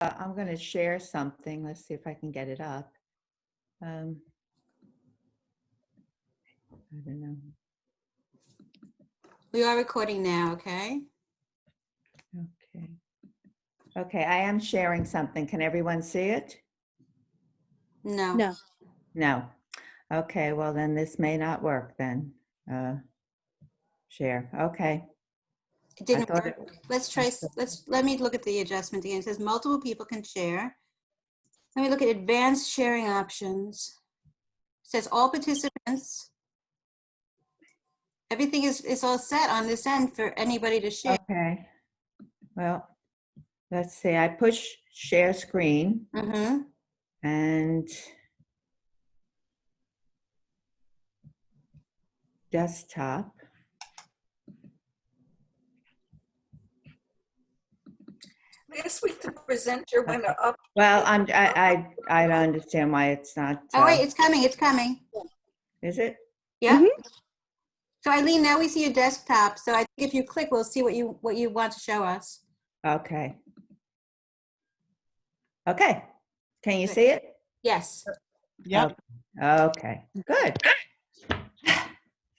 I'm going to share something. Let's see if I can get it up. I don't know. We are recording now, okay? Okay. Okay, I am sharing something. Can everyone see it? No. No. No. Okay, well then this may not work then. Share. Okay. It didn't thought work. it- Let me look at the adjustment again. It says multiple people can share. Let me look at advanced sharing options. It says all participants. Everything is all set on this end for anybody to share. Okay. Well, let's see. I push share screen Mm-hmm. and desktop. I guess we the presenter went up. Well, I don't understand why it's not. Oh wait, it's coming. It's coming. Is it? Yeah. So Eileen, now we see your desktop. So I think if you click, we'll see what you want to show us. Okay. Okay. Can you Good. see it? Yes. Yep. Okay. Good. I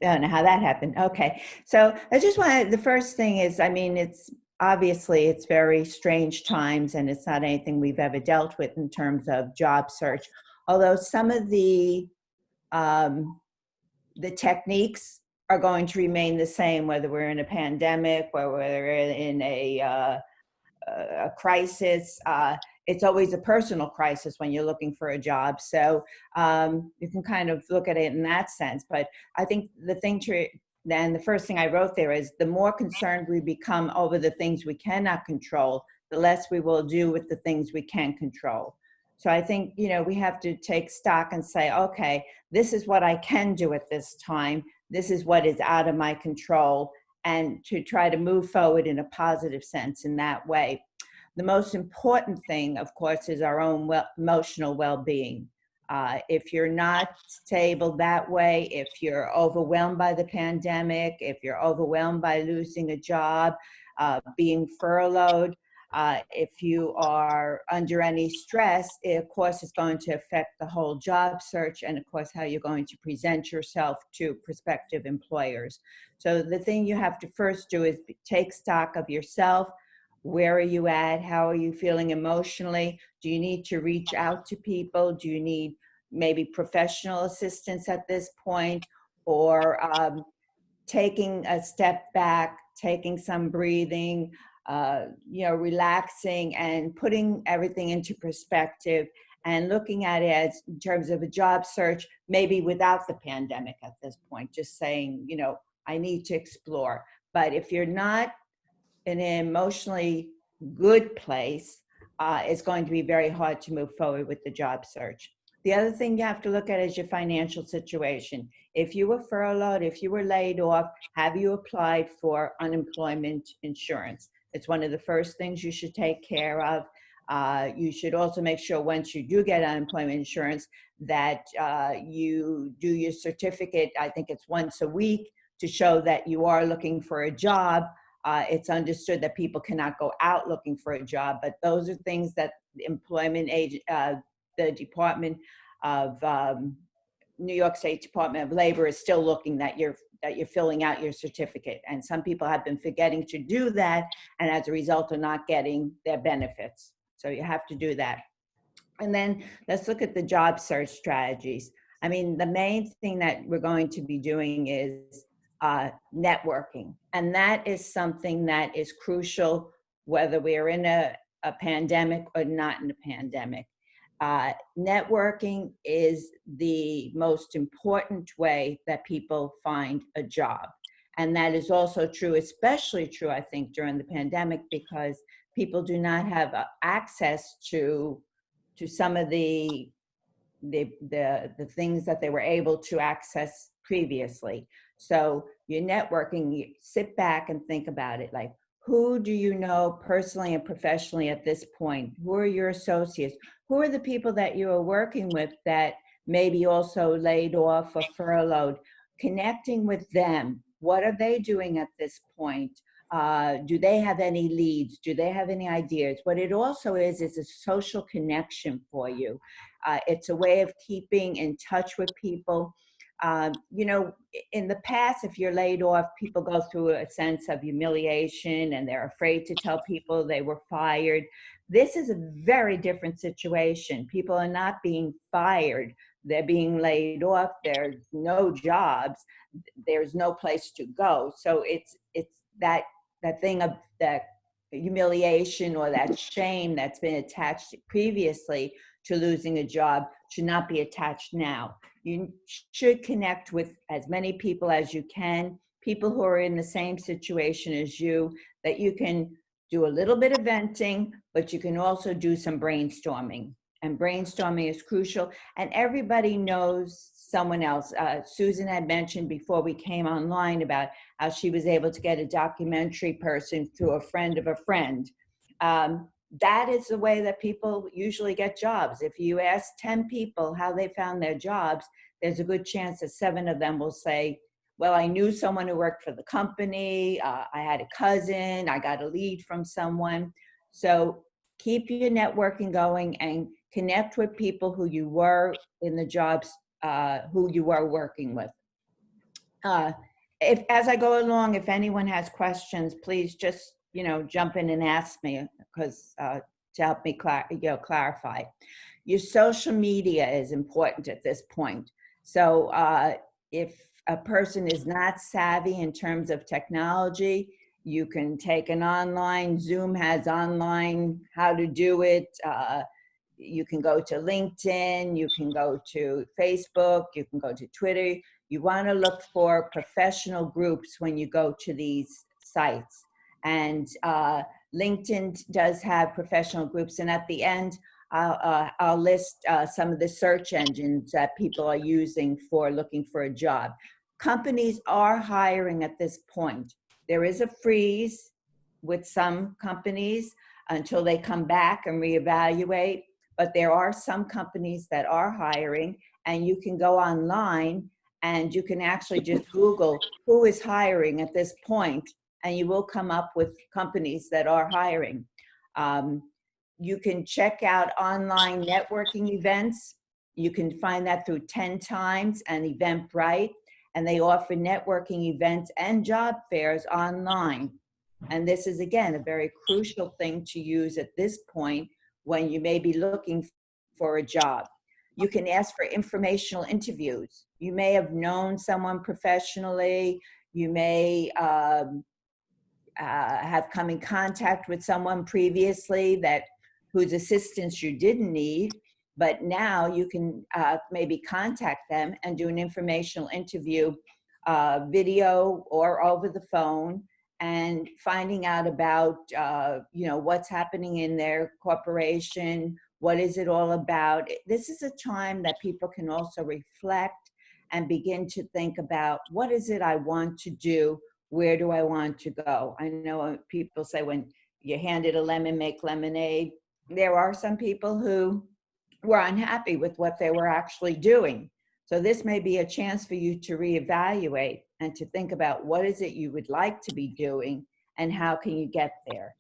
don't know how that happened. Okay. So I just wanted, the first thing is, I mean, it's obviously it's very strange times and it's not anything we've ever dealt with in terms of job search. Although some of the techniques are going to remain the same, whether we're in a pandemic, whether we're in a crisis. It's always a personal crisis when you're looking for a job. So you can kind of look at it in that sense. But I think then the first thing I wrote there is the more concerned we become over the things we cannot control, the less we will do with the things we can control. So I think, we have to take stock and say, okay, this is what I can do at this time. This is what is out of my control, and to try to move forward in a positive sense in that way. The most important thing, of course, is our own emotional well-being. If you're not stable that way, if you're overwhelmed by the pandemic, if you're overwhelmed by losing a job, being furloughed, if you are under any stress, it, of course, is going to affect the whole job search and, of course, how you're going to present yourself to prospective employers. So the thing you have to first do is take stock of yourself. Where are you at? How are you feeling emotionally? Do you need to reach out to people? Do you need maybe professional assistance at this point? Or taking a step back, taking some breathing, relaxing and putting everything into perspective and looking at it as in terms of a job search, maybe without the pandemic at this point, just saying, I need to explore. But if you're not in an emotionally good place, it's going to be very hard to move forward with the job search. The other thing you have to look at is your financial situation. If you were furloughed, if you were laid off, have you applied for unemployment insurance? It's one of the first things you should take care of. You should also make sure once you do get unemployment insurance that you do your certificate. I think it's once a week to show that you are looking for a job. It's understood that people cannot go out looking for a job, but those are things that the the Department of New York State Department of Labor is still looking that you're filling out your certificate. And some people have been forgetting to do that, and as a result are not getting their benefits. So you have to do that. And then let's look at the job search strategies. I mean, the main thing that we're going to be doing is networking. And that is something that is crucial, whether we're in a pandemic or not in a pandemic. Networking is the most important way that people find a job. And that is also true, especially true, I think, during the pandemic, because people do not have access to some of the things that they were able to access previously. So you're networking, you sit back and think about it, like, who do you know personally and professionally at this point? Who are your associates? Who are the people that you are working with that maybe also laid off or furloughed? Connecting with them. What are they doing at this point? Do they have any leads? Do they have any ideas? What it also is a social connection for you. It's a way of keeping in touch with people. You know, in the past, if you're laid off, people go through a sense of humiliation and they're afraid to tell people they were fired. This is a very different situation. People are not being fired. They're being laid off. There's no jobs. There's no place to go. So it's that thing of that humiliation or that shame that's been attached previously to losing a job should not be attached now. You should connect with as many people as you can, people who are in the same situation as you, that you can do a little bit of venting, but you can also do some brainstorming. And brainstorming is crucial. And everybody knows someone else. Susan had mentioned before we came online about how she was able to get a documentary person through a friend of a friend. That is the way that people usually get jobs. If you ask 10 people how they found their jobs, there's a good chance that 7 of them will say, well, I knew someone who worked for the company, I had a cousin, I got a lead from someone. So keep your networking going and connect with people who you were in the jobs, who you were working with. If, as I go along, if anyone has questions, please just, you know, jump in and ask me, because to help me clarify. Your social media is important at this point. So if a person is not savvy in terms of technology, you can take an online, Zoom has online how to do it. You can go to LinkedIn, you can go to Facebook, you can go to Twitter. You want to look for professional groups when you go to these sites. And LinkedIn does have professional groups. And at the end, I'll list some of the search engines that people are using for looking for a job. Companies are hiring at this point. There is a freeze with some companies until they come back and reevaluate. But there are some companies that are hiring, and you can go online and you can actually just Google who is hiring at this point, and you will come up with companies that are hiring. You can check out online networking events. You can find that through 10 Times and Eventbrite, and they offer networking events and job fairs online. And this is, again, a very crucial thing to use at this point when you may be looking for a job. You can ask for informational interviews. You may have known someone professionally. You may have come in contact with someone previously that whose assistance you didn't need, but now you can maybe contact them and do an informational interview, video or over the phone, and finding out about you know, what's happening in their corporation, what is it all about. This is a time that people can also reflect and begin to think about, what is it I want to do? Where do I want to go? I know people say when you're handed a lemon, make lemonade. There are some people who were unhappy with what they were actually doing. So this may be a chance for you to reevaluate and to think about what is it you would like to be doing and how can you get there.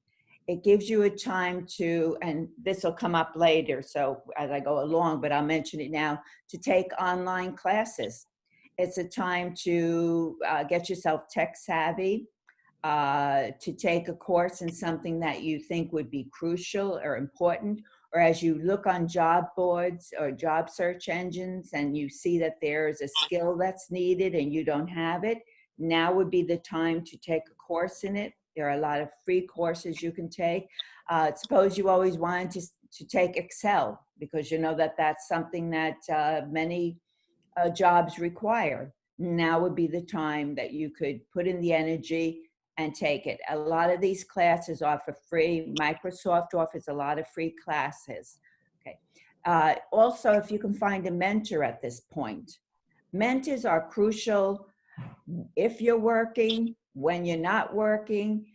It gives you a time to, and this will come up later, so as I go along, but I'll mention it now, to take online classes. It's a time to get yourself tech savvy, to take a course in something that you think would be crucial or important, or as you look on job boards or job search engines and you see that there's a skill that's needed and you don't have it, now would be the time to take a course in it. There are a lot of free courses you can take. Suppose you always wanted to take Excel, because you know that that's something that many jobs require. Now would be the time that you could put in the energy and take it. A lot of these classes offer free. Microsoft offers a lot of free classes. Okay. Also, if you can find a mentor at this point. Mentors are crucial if you're working, when you're not working.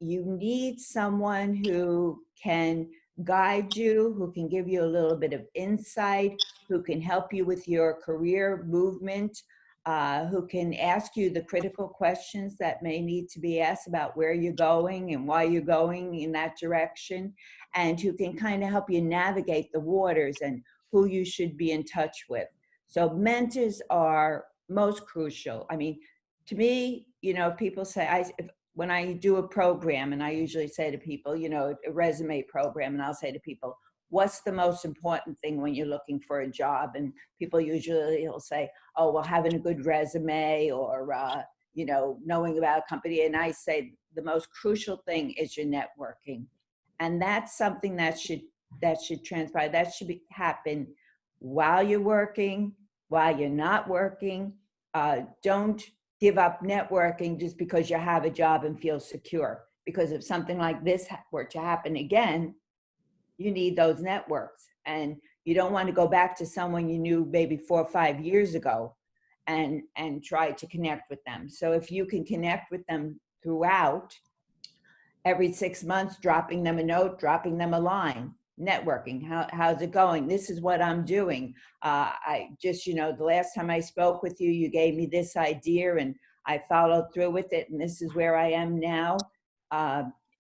You need someone who can guide you, who can give you a little bit of insight, who can help you with your career movement. who can ask you the critical questions that may need to be asked about where you're going and why you're going in that direction, and who can kind of help you navigate the waters and who you should be in touch with. So mentors are most crucial. I mean, to me, you know, people say, when I do a program, and I usually say to people, you know, a resume program, and I'll say to people, what's the most important thing when you're looking for a job? And people usually will say, oh, well, having a good resume, or, you know, knowing about a company. And I say the most crucial thing is your networking. And that's something that should transpire. That should happen while you're working, while you're not working. Don't give up networking just because you have a job and feel secure. Because if something like this were to happen again, you need those networks, and you don't want to go back to someone you knew maybe 4 or 5 years ago and try to connect with them. So if you can connect with them throughout, every 6 months, dropping them a note, dropping them a line, networking, how's it going? This is what I'm doing. I just, you know, the last time I spoke with you, you gave me this idea and I followed through with it, and this is where I am now.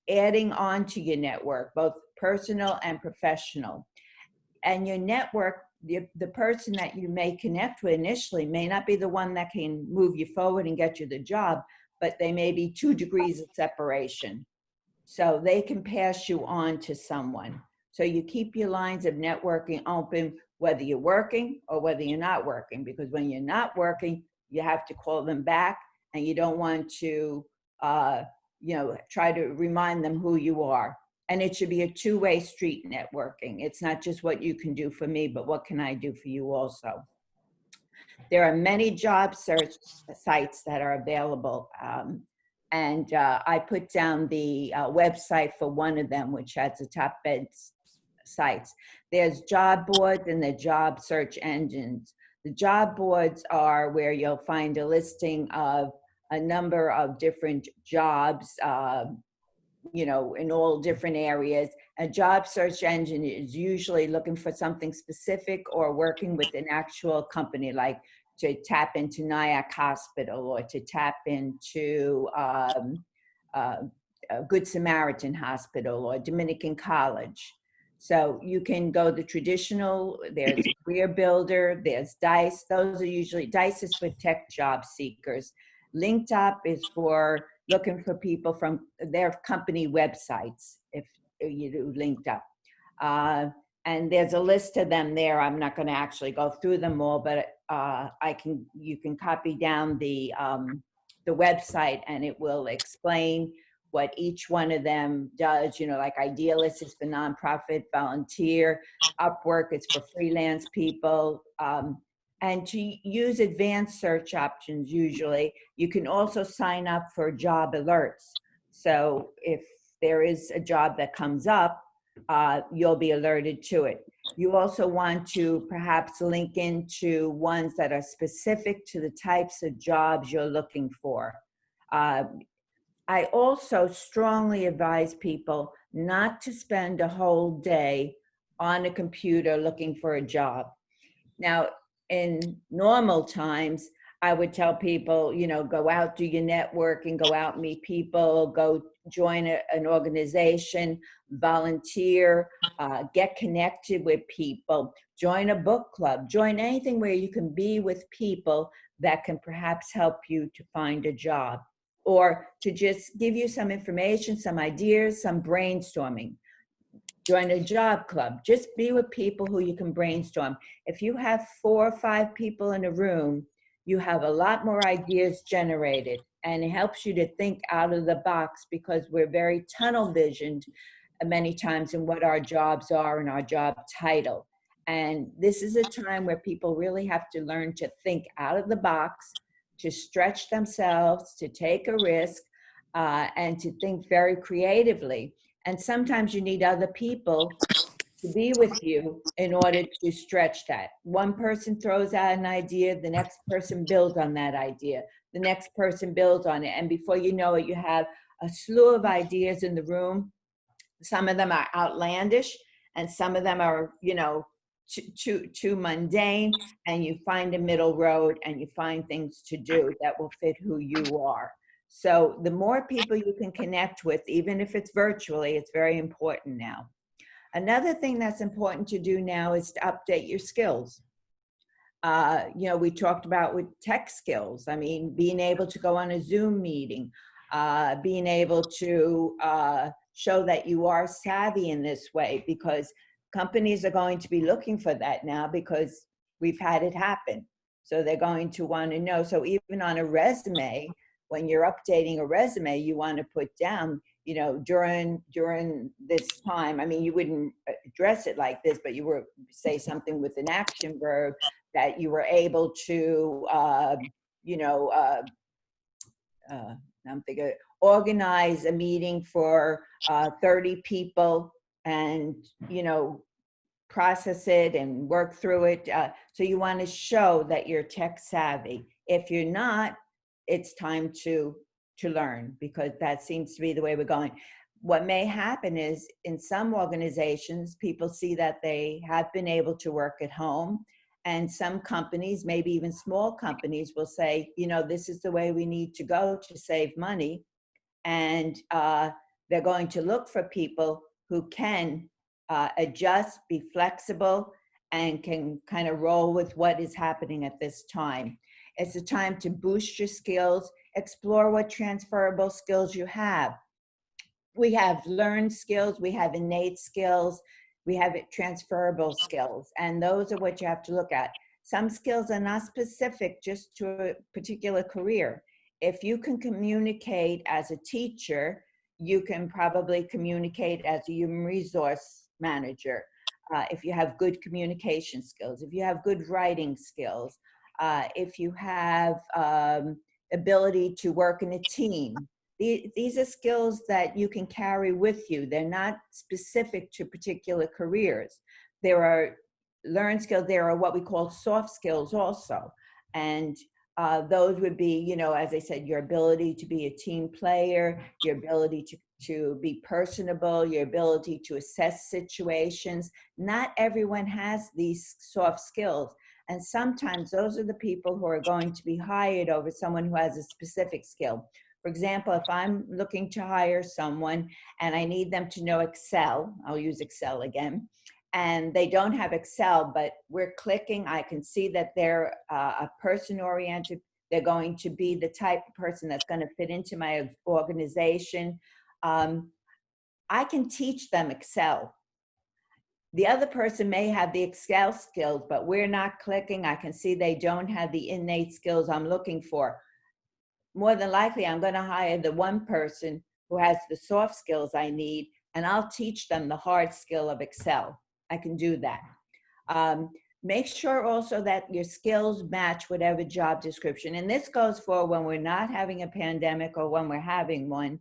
Adding on to your network, both personal and professional. And your network, the person that you may connect with initially may not be the one that can move you forward and get you the job, but they may be 2 degrees of separation. So they can pass you on to someone. So you keep your lines of networking open, whether you're working or whether you're not working, because when you're not working, you have to call them back, and you don't want to, you know, try to remind them who you are. And it should be a 2-way street networking. It's not just what you can do for me, but what can I do for you also? There are many job search sites that are available. And I put down the website for one of them, which has the top bed sites. There's job boards and the job search engines. The job boards are where you'll find a listing of a number of different jobs, you know, in all different areas. A job search engine is usually looking for something specific or working with an actual company, like to tap into Nyack Hospital or to tap into Good Samaritan Hospital or Dominican College. So you can go the traditional, there's Career Builder, there's DICE. Those are usually, DICE is for tech job seekers. Linked Up is for looking for people from their company websites, if you do Linked Up. And there's a list of them there. I'm not going to actually go through them all, but you can copy down the website, and it will explain what each one of them does. You know, like Idealist is for nonprofit, volunteer. Upwork is for freelance people. And to use advanced search options, usually, you can also sign up for job alerts. So if there is a job that comes up, you'll be alerted to it. You also want to perhaps link into ones that are specific to the types of jobs you're looking for. I also strongly advise people not to spend a whole day on a computer looking for a job. Now, in normal times, I would tell people, you know, go out, do your networking, go out, meet people, go join an organization, volunteer, get connected with people, join a book club, join anything where you can be with people that can perhaps help you to find a job, or to just give you some information, some ideas, some brainstorming. Join a job club. Just be with people who you can brainstorm. If you have 4 or 5 people in a room, you have a lot more ideas generated, and it helps you to think out of the box, because we're very tunnel visioned many times in what our jobs are and our job title. And this is a time where people really have to learn to think out of the box, to stretch themselves, to take a risk, and to think very creatively. And sometimes you need other people to be with you in order to stretch that. One person throws out an idea, the next person builds on that idea, the next person builds on it. And before you know it, you have a slew of ideas in the room. Some of them are outlandish, and some of them are, you know, too mundane, and you find a middle road and you find things to do that will fit who you are. So the more people you can connect with, even if it's virtually, it's very important now. Another thing that's important to do now is to update your skills. We talked about with tech skills. I mean, being able to go on a Zoom meeting, being able to show that you are savvy in this way, because companies are going to be looking for that now because we've had it happen. So they're going to want to know. So even on a resume, when you're updating a resume, you want to put down, during this time, I mean, you wouldn't address it like this, but you were say something with an action verb, that you were able to, I'm thinking, organize a meeting for 30 people and, process it and work through it. So you want to show that you're tech savvy. If you're not, it's time to learn, because that seems to be the way we're going. What may happen is in some organizations, people see that they have been able to work at home, and some companies, maybe even small companies, will say, this is the way we need to go to save money. And they're going to look for people who can adjust, be flexible, and can kind of roll with what is happening at this time. It's a time to boost your skills, explore what transferable skills you have. We have learned skills, we have innate skills, we have transferable skills, and those are what you have to look at. Some skills are not specific just to a particular career. If you can communicate as a teacher, you can probably communicate as a human resource manager. If you have good communication skills, if you have good writing skills, if you have ability to work in a team. These are skills that you can carry with you. They're not specific to particular careers. There are learned skills, there are what we call soft skills also. And those would be, as I said, your ability to be a team player, your ability to be personable, your ability to assess situations. Not everyone has these soft skills. And sometimes those are the people who are going to be hired over someone who has a specific skill. For example, if I'm looking to hire someone and I need them to know Excel, I'll use Excel again, and they don't have Excel, but we're clicking, I can see that they're a person-oriented, they're going to be the type of person that's going to fit into my organization. I can teach them Excel. The other person may have the Excel skills, but we're not clicking. I can see they don't have the innate skills I'm looking for. More than likely, I'm going to hire the one person who has the soft skills I need, and I'll teach them the hard skill of Excel. I can do that. Make sure also that your skills match whatever job description. And this goes for when we're not having a pandemic or when we're having one,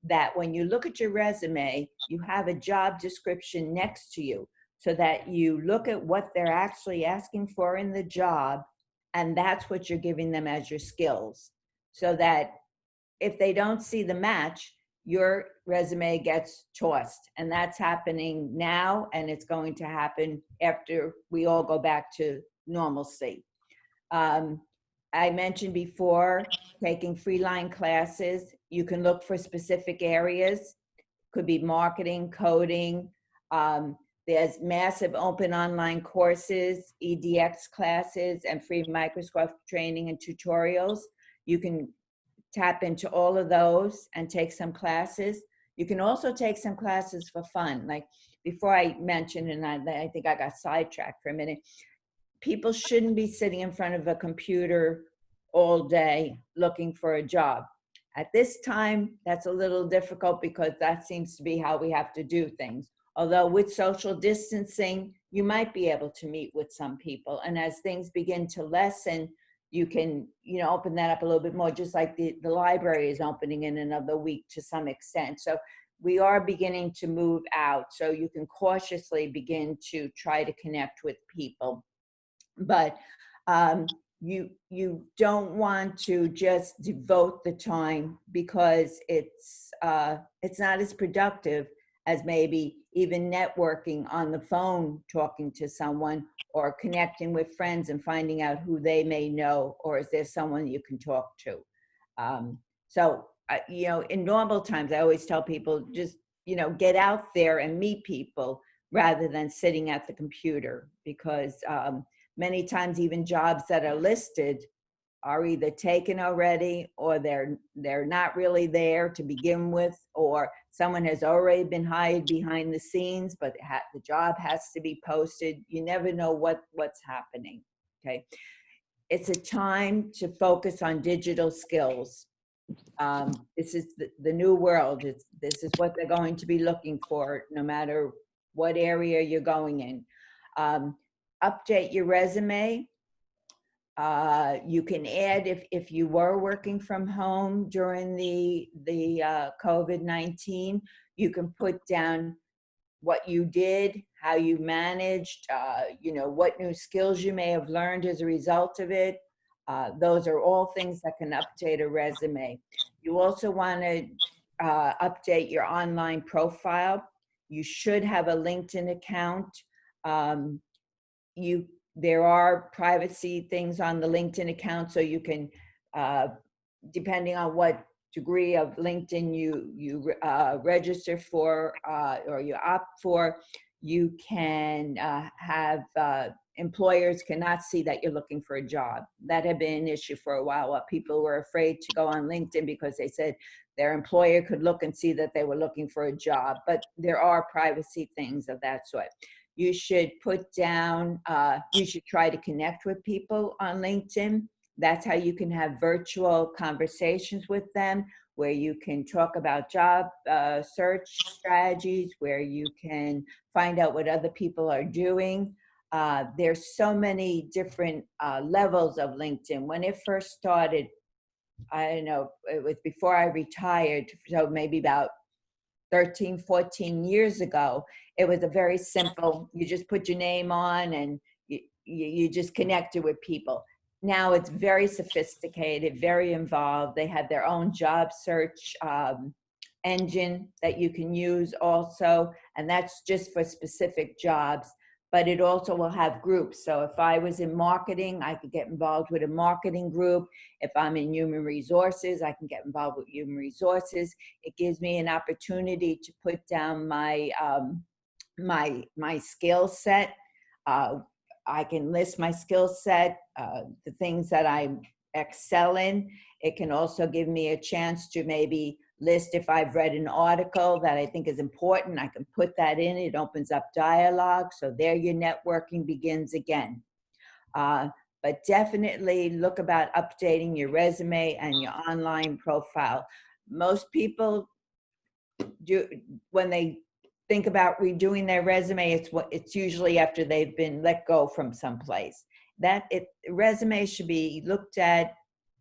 that when you look at your resume, you have a job description next to you so that you look at what they're actually asking for in the job, and that's what you're giving them as your skills. So that if they don't see the match, your resume gets tossed. And that's happening now, and it's going to happen after we all go back to normalcy. I mentioned before, taking Freeline classes. You can look for specific areas. Could be marketing, coding. There's massive open online courses, EDX classes, and free Microsoft training and tutorials. You can tap into all of those and take some classes. You can also take some classes for fun. Like before I mentioned, and I think I got sidetracked for a minute, people shouldn't be sitting in front of a computer all day looking for a job. At this time, that's a little difficult because that seems to be how we have to do things. Although with social distancing, you might be able to meet with some people. And as things begin to lessen, you can, open that up a little bit more, just like the library is opening in another week to some extent. So we are beginning to move out. So you can cautiously begin to try to connect with people. But you don't want to just devote the time, because it's not as productive as maybe even networking on the phone, talking to someone, or connecting with friends and finding out who they may know, or is there someone you can talk to. You know, in normal times, I always tell people just, you know, get out there and meet people rather than sitting at the computer, because many times even jobs that are listed are either taken already, or they're not really there to begin with, or someone has already been hired behind the scenes, but the job has to be posted. You never know what's happening. Okay, it's a time to focus on digital skills. This is the new world. This is what they're going to be looking for, no matter what area you're going in. Update your resume. You can add, if you were working from home during the COVID-19, you can put down what you did, how you managed, you know, what new skills you may have learned as a result of it. Those are all things that can update a resume. You also want to update your online profile. You should have a LinkedIn account. There are privacy things on the LinkedIn account, so you can, depending on what degree of LinkedIn you register for or you opt for, you can have employers cannot see that you're looking for a job. That had been an issue for a while. People were afraid to go on LinkedIn because they said their employer could look and see that they were looking for a job. But there are privacy things of that sort. You should put down, you should try to connect with people on LinkedIn. That's how you can have virtual conversations with them, where you can talk about job search strategies, where you can find out what other people are doing. There's so many different levels of LinkedIn. When it first started, I don't know, it was before I retired, so maybe about 13, 14 years ago, it was a very simple, you just put your name on and you just connected with people. Now it's very sophisticated, very involved. They have their own job search engine that you can use also, and that's just for specific jobs. But it also will have groups. So if I was in marketing, I could get involved with a marketing group. If I'm in human resources, I can get involved with human resources. It gives me an opportunity to put down my my skill set. I can list my skill set, the things that I excel in. It can also give me a chance to maybe list if I've read an article that I think is important. I can put that in. It opens up dialogue. So there your networking begins again. But definitely look about updating your resume and your online profile. Most people do, when they think about redoing their resume, it's usually after they've been let go from someplace. Resume should be looked at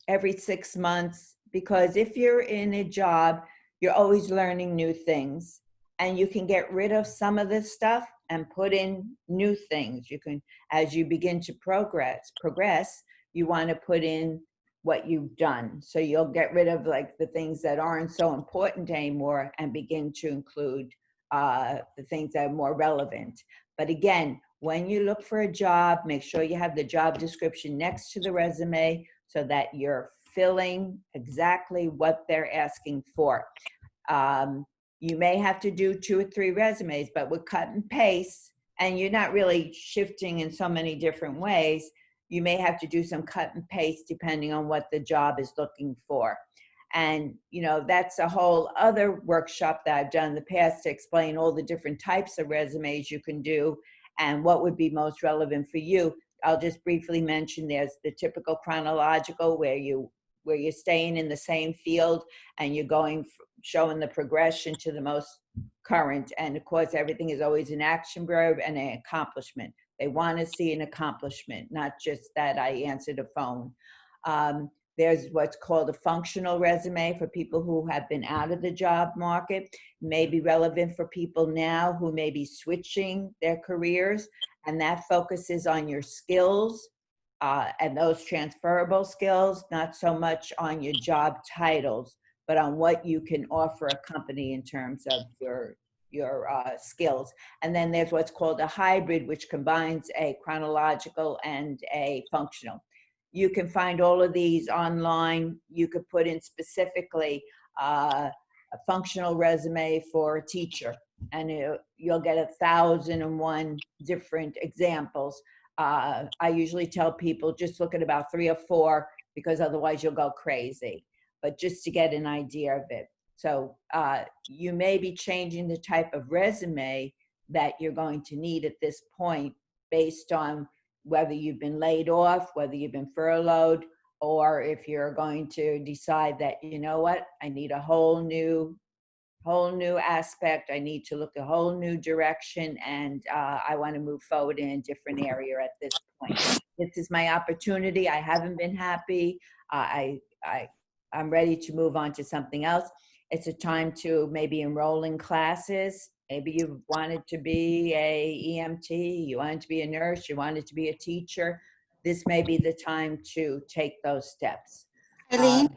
every 6 months, because if you're in a job, you're always learning new things, and you can get rid of some of this stuff and put in new things. You can, as you begin to progress, you want to put in what you've done. So you'll get rid of like the things that aren't so important anymore and begin to include the things that are more relevant. But again, when you look for a job, make sure you have the job description next to the resume so that you're filling exactly what they're asking for. You may have to do 2 or 3 resumes, but with cut and paste, and you're not really shifting in so many different ways, you may have to do some cut and paste depending on what the job is looking for. And, you know, that's a whole other workshop that I've done in the past to explain all the different types of resumes you can do and what would be most relevant for you. I'll just briefly mention there's the typical chronological, where you're staying in the same field and you're going, showing the progression to the most current. And of course, everything is always an action verb and an accomplishment. They want to see an accomplishment, not just that I answered a phone. There's what's called a functional resume for people who have been out of the job market, may be relevant for people now who may be switching their careers, and that focuses on your skills and those transferable skills, not so much on your job titles, but on what you can offer a company in terms of your skills. And then there's what's called a hybrid, which combines a chronological and a functional. You can find all of these online. You could put in specifically a functional resume for a teacher, and you'll get 1,001 different examples. I usually tell people just look at about 3 or 4, because otherwise you'll go crazy, but just to get an idea of it. So you may be changing the type of resume that you're going to need at this point based on whether you've been laid off, whether you've been furloughed, or if you're going to decide that, you know what, I need a whole new aspect. I need to look a whole new direction, and I want to move forward in a different area at this point. This is my opportunity. I haven't been happy. I'm ready to move on to something else. It's a time to maybe enroll in classes. Maybe you wanted to be a EMT, you wanted to be a nurse, you wanted to be a teacher. This may be the time to take those steps. Eileen,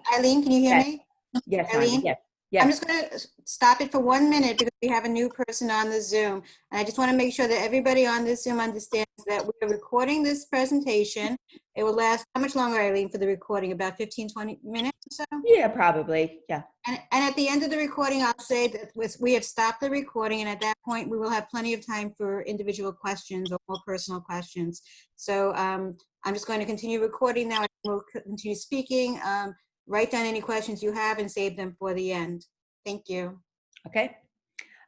can you hear yes. me? Yes, Eileen? Rhonda, yes. Yes. I'm just going to stop it for 1 minute because we have a new person on the Zoom. And I just want to make sure that everybody on this Zoom understands that we're recording this presentation. It will last, how much longer, Eileen, for the recording? About 15, 20 minutes or so? Yeah, probably, yeah. And at the end of the recording, I'll say that we have stopped the recording, and at that point, we will have plenty of time for individual questions or more personal questions. So I'm just going to continue recording now. We'll continue speaking. Write down any questions you have and save them for the end. Thank you. Okay.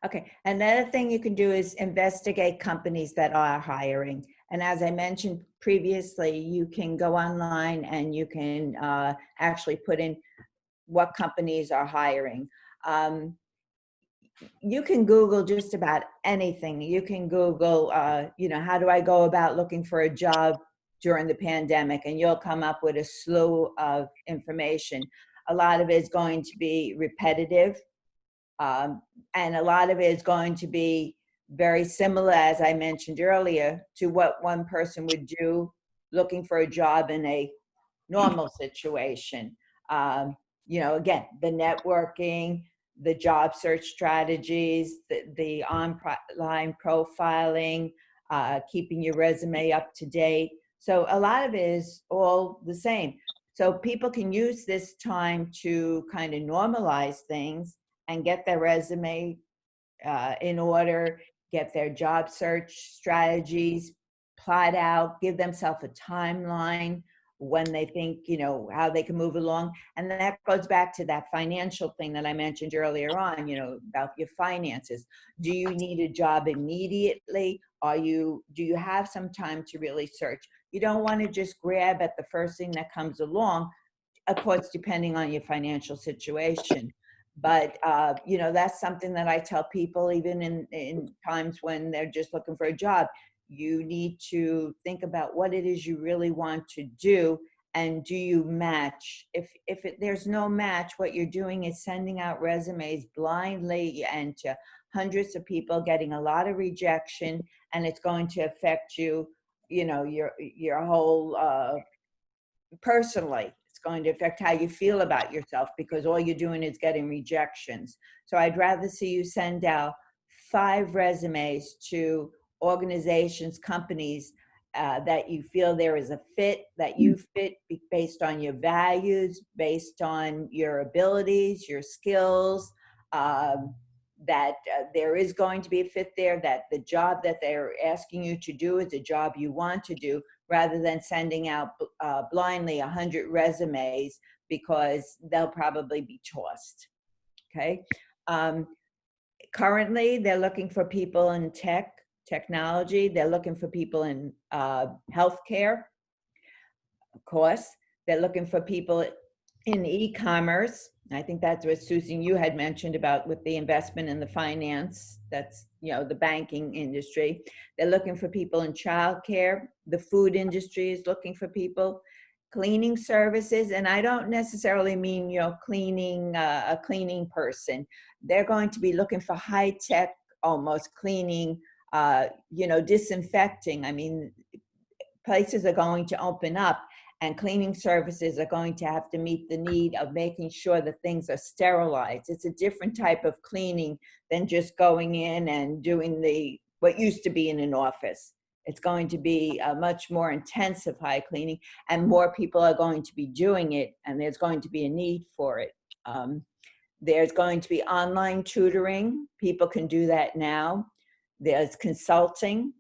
Okay. Another thing you can do is investigate companies that are hiring. And as I mentioned previously, you can go online and you can actually put in what companies are hiring. You can Google just about anything. You can Google, how do I go about looking for a job during the pandemic, and you'll come up with a slew of information. A lot of it is going to be repetitive, and a lot of it is going to be very similar, as I mentioned earlier, to what one person would do looking for a job in a normal situation. Again, the networking, the job search strategies, the online profiling, keeping your resume up to date. So a lot of it is all the same. So people can use this time to kind of normalize things and get their resume in order, get their job search strategies plot out, give themselves a timeline when they think, how they can move along. And that goes back to that financial thing that I mentioned earlier on, about your finances. Do you need a job immediately? Do you have some time to really search? You don't want to just grab at the first thing that comes along, of course, depending on your financial situation. But, that's something that I tell people, even in times when they're just looking for a job. You need to think about what it is you really want to do, and do you match? If there's no match, what you're doing is sending out resumes blindly and to hundreds of people, getting a lot of rejection, and it's going to affect you, your whole personally. It's going to affect how you feel about yourself, because all you're doing is getting rejections. So I'd rather see you send out 5 resumes to organizations, companies that you feel there is a fit, that you fit based on your values, based on your abilities, your skills, that there is going to be a fit there, that the job that they're asking you to do is a job you want to do, rather than sending out blindly 100 resumes, because they'll probably be tossed. Okay. Currently, they're looking for people in technology. They're looking for people in healthcare, of course. They're looking for people in e-commerce. I think that's what, Susan, you had mentioned about with the investment in the finance. That's, the banking industry. They're looking for people in childcare. The food industry is looking for people. Cleaning services, and I don't necessarily mean, cleaning, a cleaning person. They're going to be looking for high-tech, almost cleaning, disinfecting. I mean, places are going to open up, And cleaning services are going to have to meet the need of making sure that things are sterilized. It's a different type of cleaning than just going in and doing what used to be in an office. It's going to be a much more intensified cleaning, and more people are going to be doing it, and there's going to be a need for it. There's going to be online tutoring. People can do that now. There's consulting.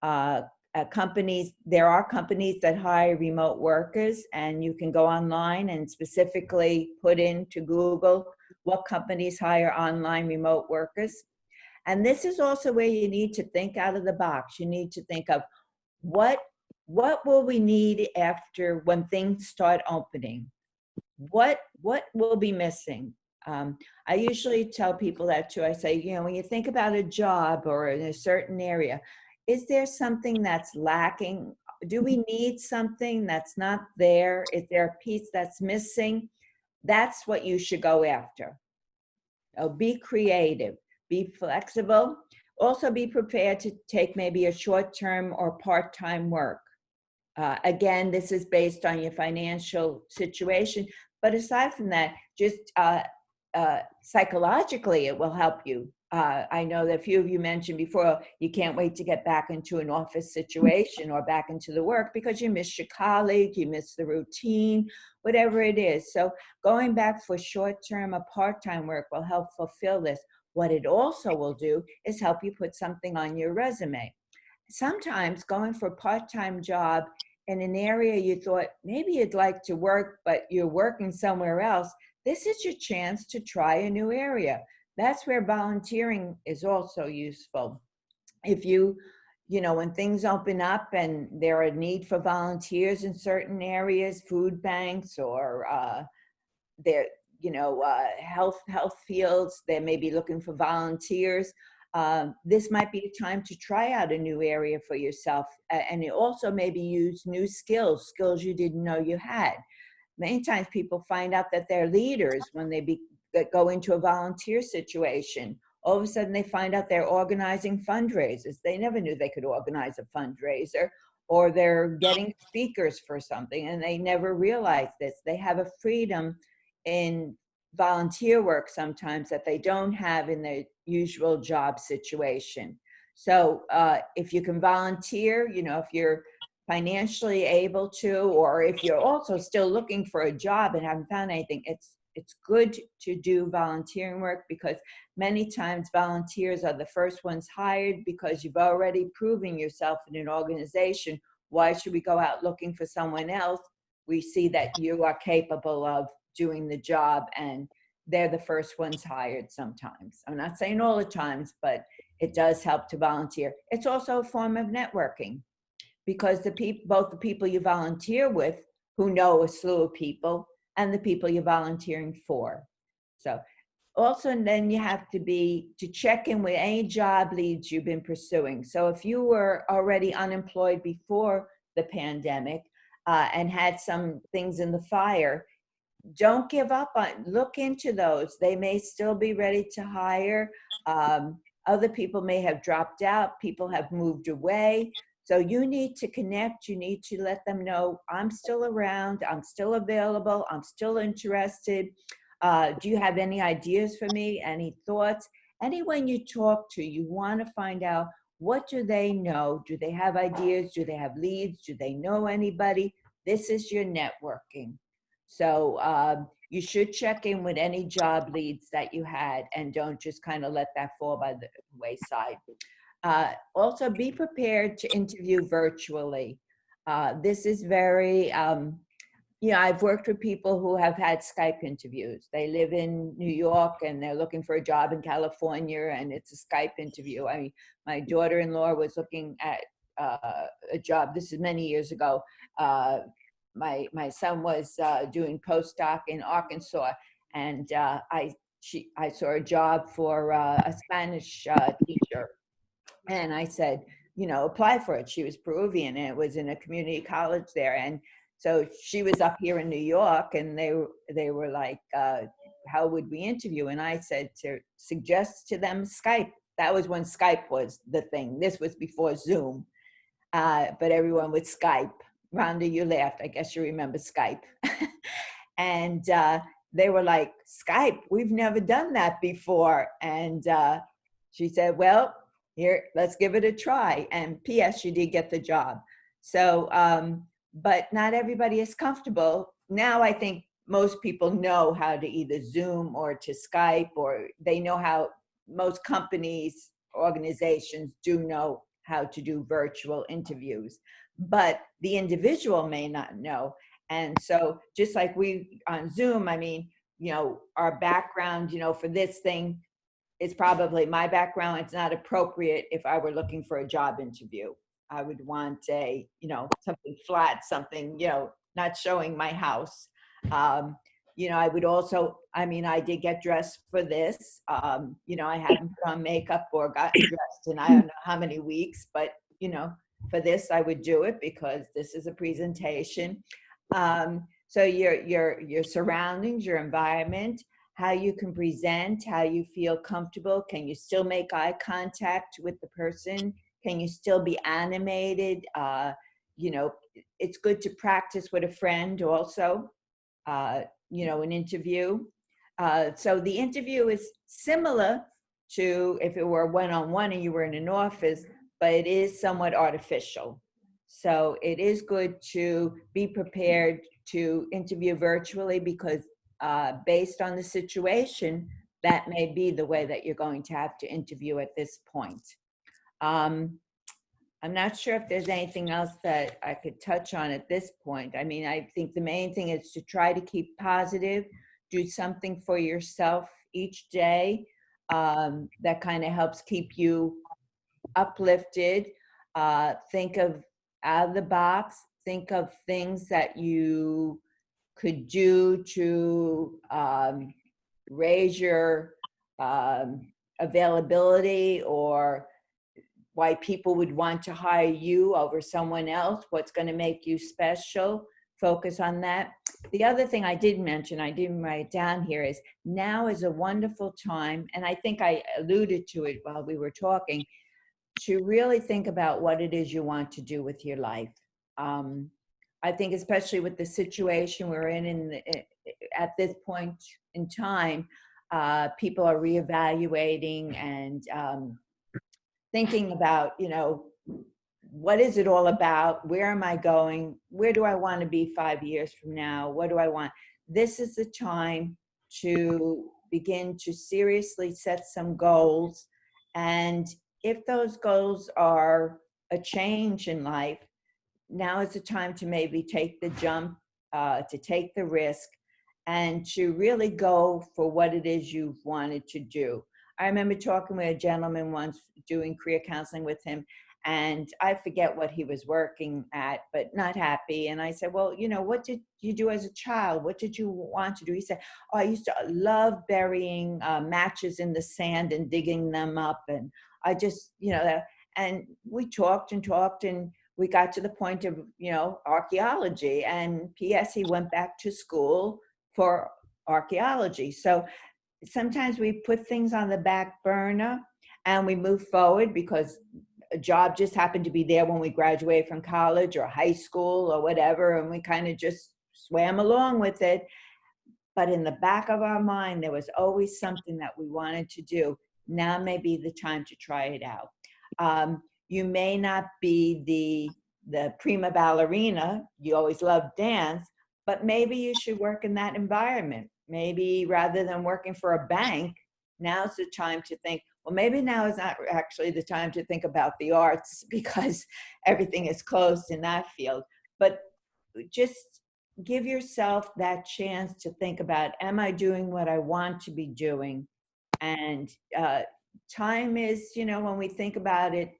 There are companies that hire remote workers, and you can go online and specifically put into Google what companies hire online remote workers. And this is also where you need to think out of the box. You need to think of what will we need after when things start opening? What will be missing? I usually tell people that too. I say, when you think about a job or in a certain area, is there something that's lacking? Do we need something that's not there? Is there a piece that's missing? That's what you should go after. Be creative, be flexible. Also be prepared to take maybe a short-term or part-time work. Again, this is based on your financial situation. But aside from that, just psychologically, it will help you. I know that a few of you mentioned before, you can't wait to get back into an office situation or back into the work because you miss your colleague, you miss the routine, whatever it is. So going back for short-term or part-time work will help fulfill this. What it also will do is help you put something on your resume. Sometimes going for a part-time job in an area you thought maybe you'd like to work, but you're working somewhere else, this is your chance to try a new area. That's where volunteering is also useful. If when things open up and there are a need for volunteers in certain areas, food banks or health fields, they may be looking for volunteers. This might be a time to try out a new area for yourself, and you also maybe use new skills you didn't know you had. Many times people find out that they're leaders when they go into a volunteer situation. All of a sudden they find out they're organizing fundraisers. They never knew they could organize a fundraiser, or they're getting speakers for something and they never realized this. They have a freedom in volunteer work sometimes that they don't have in their usual job situation. So if you can volunteer, if you're financially able to, or if you're also still looking for a job and haven't found anything, it's good to do volunteering work, because many times volunteers are the first ones hired because you've already proven yourself in an organization. Why should we go out looking for someone else? We see that you are capable of doing the job, and they're the first ones hired sometimes. I'm not saying all the times, but it does help to volunteer. It's also a form of networking, because both the people you volunteer with, who know a slew of people, and the people you're volunteering for. So also, and then you have to check in with any job leads you've been pursuing. So if you were already unemployed before the pandemic and had some things in the fire, don't give up look into those. They may still be ready to hire. Other people may have dropped out. People have moved away. So you need to connect. You need to let them know, I'm still around, I'm still available, I'm still interested. Do you have any ideas for me? Any thoughts? Anyone you talk to, you want to find out, what do they know? Do they have ideas? Do they have leads? Do they know anybody? This is your networking. So you should check in with any job leads that you had, and don't just kind of let that fall by the wayside. Also, be prepared to interview virtually. This is very, I've worked with people who have had Skype interviews. They live in New York and they're looking for a job in California, and it's a Skype interview. I mean, my daughter-in-law was looking at a job. This is many years ago. My son was doing postdoc in Arkansas, and I saw a job for a Spanish teacher. And I said, apply for it. She was Peruvian, and it was in a community college there. And so she was up here in New York, and they were like, how would we interview? And I said to suggest to them Skype. That was when Skype was the thing. This was before Zoom, but everyone would Skype. Rhonda, you laughed. I guess you remember Skype. And they were like, Skype, we've never done that before. And she said, well, here, let's give it a try. And P.S., she did get the job. So, but not everybody is comfortable. Now I think most people know how to either Zoom or to Skype, or they know how, most companies, organizations do know how to do virtual interviews, but the individual may not know. And so just like we on Zoom, I mean, you know, our background, you know, for this thing is probably my background. It's not appropriate if I were looking for a job interview. I would want a, you know, something flat, something, you know, not showing my house. You know, I would also, I mean, I did get dressed for this. You know, I haven't put on makeup or gotten dressed in I don't know how many weeks, but, you know, for this, I would do it because this is a presentation. So your surroundings, your environment, how you can present, how you feel comfortable. Can you still make eye contact with the person? Can you still be animated? You know, it's good to practice with a friend also, you know, an interview. So the interview is similar to if it were one-on-one and you were in an office, but it is somewhat artificial. So it is good to be prepared to interview virtually because based on the situation, that may be the way that you're going to have to interview at this point. I'm not sure if there's anything else that I could touch on at this point. I mean, I think the main thing is to try to keep positive, do something for yourself each day that kind of helps keep you uplifted. Think of out of the box, think of things that you could do to raise your availability, or why people would want to hire you over someone else, what's going to make you special. Focus on that. The other thing I did mention, I didn't write it down here, is now is a wonderful time, and I think I alluded to it while we were talking, to really think about what it is you want to do with your life. I think especially with the situation we're in at this point in time, people are reevaluating and thinking about, you know, what is it all about? Where am I going? Where do I want to be 5 years from now? What do I want? This is the time to begin to seriously set some goals. And if those goals are a change in life, now is the time to maybe take the jump, to take the risk, and to really go for what it is you've wanted to do. I remember talking with a gentleman once, doing career counseling with him, and I forget what he was working at, but not happy. And I said, well, you know, what did you do as a child? What did you want to do? He said, oh, I used to love burying matches in the sand and digging them up. And I just, you know, and we talked and talked, and we got to the point of, you know, archaeology. And P.S., he went back to school for archaeology. So sometimes we put things on the back burner and we move forward because a job just happened to be there when we graduated from college or high school or whatever, and we kind of just swam along with it. But in the back of our mind, there was always something that we wanted to do. Now may be the time to try it out. You may not be the prima ballerina, you always loved dance, but maybe you should work in that environment. Maybe rather than working for a bank, now's the time to think, well, maybe now is not actually the time to think about the arts because everything is closed in that field. But just give yourself that chance to think about, am I doing what I want to be doing? And time is, you know, when we think about it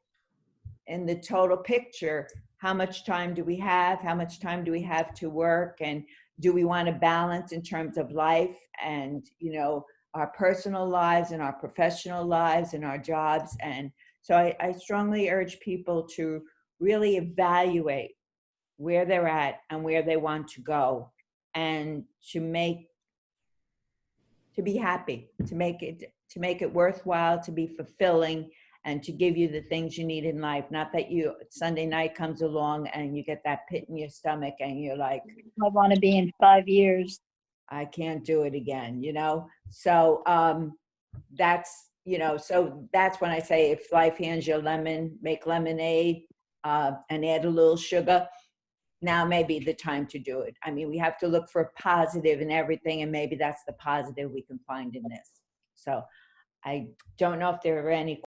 in the total picture, how much time do we have? How much time do we have to work? And do we want to balance in terms of life and, you know, our personal lives and our professional lives and our jobs? And so I strongly urge people to really evaluate where they're at and where they want to go, and to be happy, to make it worthwhile, to be fulfilling, and to give you the things you need in life. Not that Sunday night comes along and you get that pit in your stomach and you're like, I want to be in 5 years. I can't do it again, So so that's when I say, if life hands you a lemon, make lemonade and add a little sugar. Now may be the time to do it. I mean, we have to look for a positive in everything, and maybe that's the positive we can find in this. So I don't know if there are any